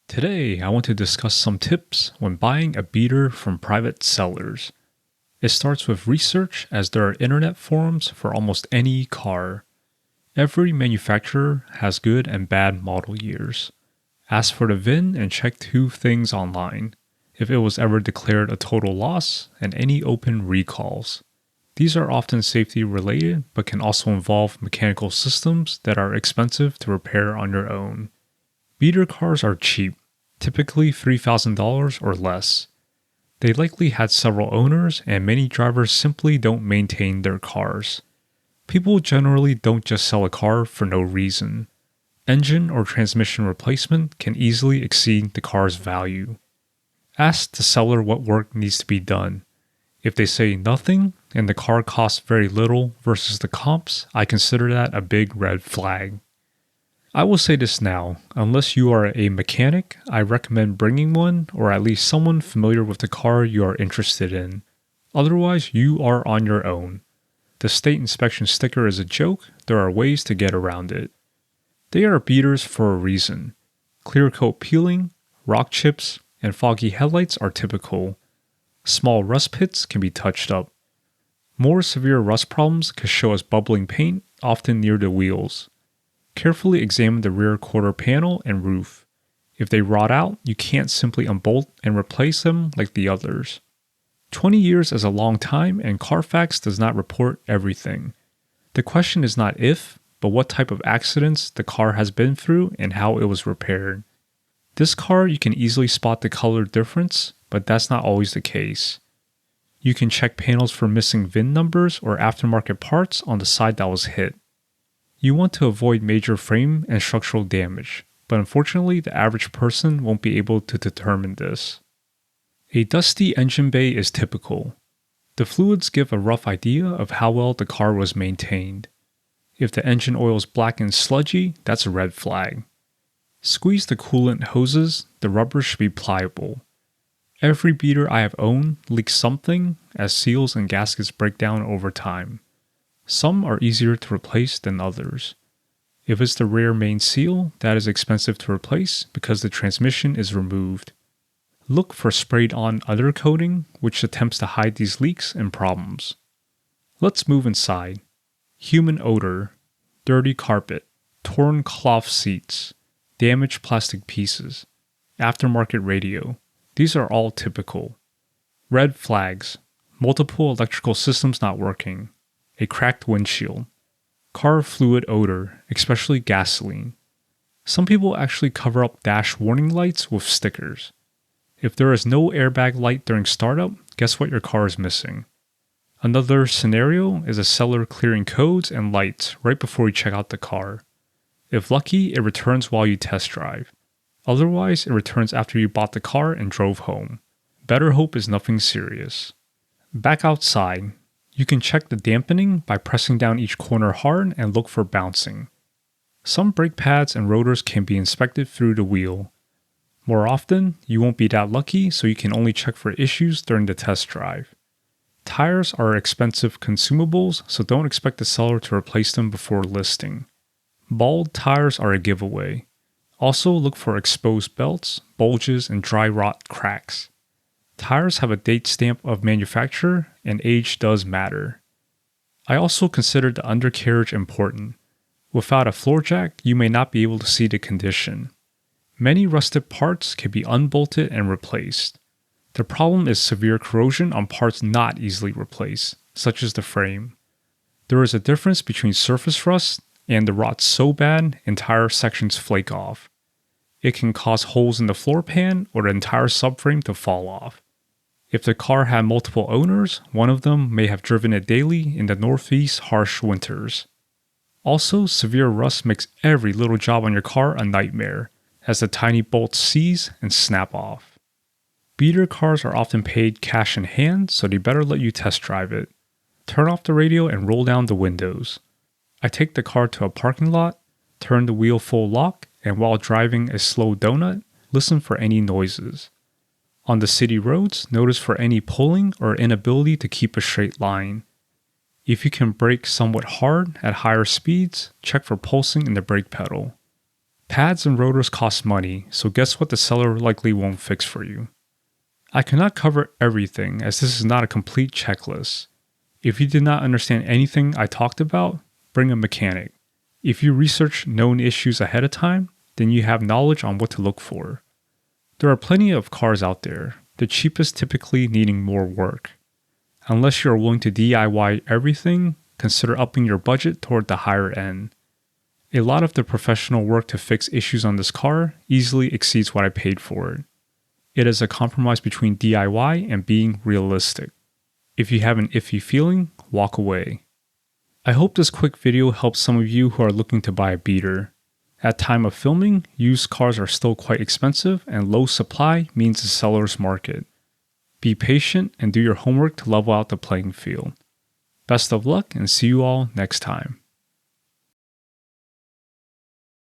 Today, I want to discuss some tips when buying a beater from private sellers. It starts with research, as there are internet forums for almost any car. Every manufacturer has good and bad model years. Ask for the VIN and check two things online: if it was ever declared a total loss and any open recalls. These are often safety related but can also involve mechanical systems that are expensive to repair on your own. Beater cars are cheap, typically $3,000 or less. They likely had several owners, and many drivers simply don't maintain their cars. People generally don't just sell a car for no reason. Engine or transmission replacement can easily exceed the car's value. Ask the seller what work needs to be done. If they say nothing and the car costs very little versus the comps, I consider that a big red flag. I will say this now: unless you are a mechanic, I recommend bringing one or at least someone familiar with the car you are interested in. Otherwise, you are on your own. The state inspection sticker is a joke. There are ways to get around it. They are beaters for a reason. Clear coat peeling, rock chips, and foggy headlights are typical. Small rust pits can be touched up. More severe rust problems can show as bubbling paint, often near the wheels. Carefully examine the rear quarter panel and roof. If they rot out, you can't simply unbolt and replace them like the others. 20 years is a long time, and Carfax does not report everything. The question is not if, but what type of accidents the car has been through and how it was repaired. This car, you can easily spot the color difference, but that's not always the case. You can check panels for missing VIN numbers or aftermarket parts on the side that was hit. You want to avoid major frame and structural damage, but unfortunately the average person won't be able to determine this. A dusty engine bay is typical. The fluids give a rough idea of how well the car was maintained. If the engine oil is black and sludgy, that's a red flag. Squeeze the coolant hoses. The rubber should be pliable. Every beater I have owned leaks something, as seals and gaskets break down over time. Some are easier to replace than others. If it's the rear main seal, that is expensive to replace because the transmission is removed. Look for sprayed-on undercoating, which attempts to hide these leaks and problems. Let's move inside. Human odor, dirty carpet, torn cloth seats, damaged plastic pieces, aftermarket radio. These are all typical. Red flags: multiple electrical systems not working, a cracked windshield, car fluid odor, especially gasoline. Some people actually cover up dash warning lights with stickers. If there is no airbag light during startup, guess what your car is missing? Another scenario is a seller clearing codes and lights right before you check out the car. If lucky, it returns while you test drive. Otherwise, it returns after you bought the car and drove home. Better hope is nothing serious. Back outside. You can check the dampening by pressing down each corner hard and look for bouncing. Some brake pads and rotors can be inspected through the wheel. More often, you won't be that lucky, so you can only check for issues during the test drive. Tires are expensive consumables, so don't expect the seller to replace them before listing. Bald tires are a giveaway. Also look for exposed belts, bulges, and dry rot cracks. Tires have a date stamp of manufacture, and age does matter. I also consider the undercarriage important. Without a floor jack, you may not be able to see the condition. Many rusted parts can be unbolted and replaced. The problem is severe corrosion on parts not easily replaced, such as the frame. There is a difference between surface rust and the rot so bad entire sections flake off. It can cause holes in the floor pan or the entire subframe to fall off. If the car had multiple owners, one of them may have driven it daily in the Northeast harsh winters. Also, severe rust makes every little job on your car a nightmare, as the tiny bolts seize and snap off. Beater cars are often paid cash in hand, so they better let you test drive it. Turn off the radio and roll down the windows. I take the car to a parking lot, turn the wheel full lock, and while driving a slow donut, listen for any noises. On the city roads, notice for any pulling or inability to keep a straight line. If you can brake somewhat hard at higher speeds, check for pulsing in the brake pedal. Pads and rotors cost money, so guess what the seller likely won't fix for you. I cannot cover everything as this is not a complete checklist. If you did not understand anything I talked about, bring a mechanic. If you research known issues ahead of time, then you have knowledge on what to look for. There are plenty of cars out there, the cheapest typically needing more work. Unless you are willing to DIY everything, consider upping your budget toward the higher end. A lot of the professional work to fix issues on this car easily exceeds what I paid for it. It is a compromise between DIY and being realistic. If you have an iffy feeling, walk away. I hope this quick video helps some of you who are looking to buy a beater. At time of filming, used cars are still quite expensive and low supply means a seller's market. Be patient and do your homework to level out the playing field. Best of luck and see you all next time.